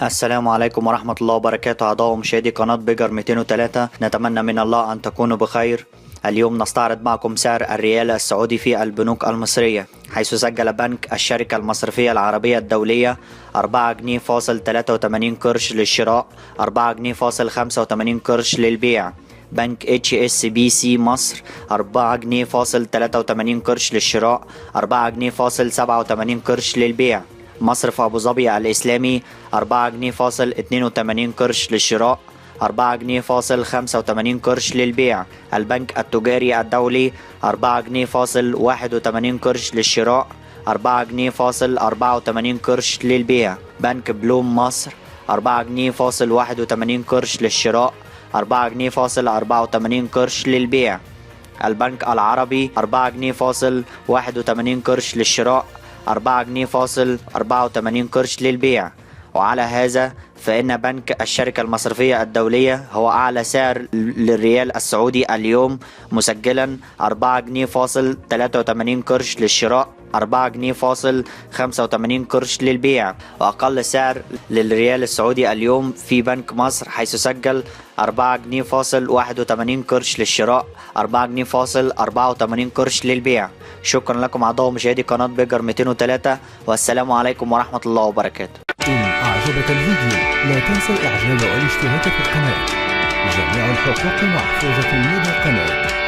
السلام عليكم ورحمة الله وبركاته. أعضاء ومشاهدي قناة بيجر 203، نتمنى من الله أن تكونوا بخير. اليوم نستعرض معكم سعر الريال السعودي في البنوك المصرية، حيث سجل بنك الشركة المصرفية العربية الدولية 4 جنيه فاصل 83 قرش للشراء، 4 جنيه فاصل 85 قرش للبيع. بنك HSBC مصر 4 جنيه فاصل 83 قرش للشراء، 4 جنيه فاصل 87 قرش للبيع. مصرف أبو ظبي الإسلامي 4 جنيه فاصل 82 قرش للشراء، 4 جنيه فاصل 85 قرش للبيع. البنك التجاري الدولي 4 جنيه فاصل 81 قرش للشراء، 4 جنيه فاصل 84 قرش للبيع. بنك بلوم مصر 4 جنيه فاصل 81 قرش للشراء، 4 جنيه فاصل 84 قرش للبيع. البنك العربي 4 جنيه فاصل 81 قرش للشراء، 4 جنيه فاصل 84 قرش للبيع. وعلى هذا فإن بنك الشركة المصرفية الدولية هو أعلى سعر للريال السعودي اليوم، مسجلا 4 جنيه فاصل 83 قرش للشراء، 4 جنيه فاصل 85 قرش للبيع. وأقل سعر للريال السعودي اليوم في بنك مصر، حيث سجل 4 جنيه فاصل 81 قرش للشراء، 4 جنيه فاصل 84 قرش للبيع. شكرا لكم أعضاء ومشاهدي قناة بيجر 203، والسلام عليكم ورحمة الله وبركاته. إن أعجبك الفيديو لا تنسى الإعجاب والاشتراك في القناة. جميع الحقوق محفوظة لدى القناة.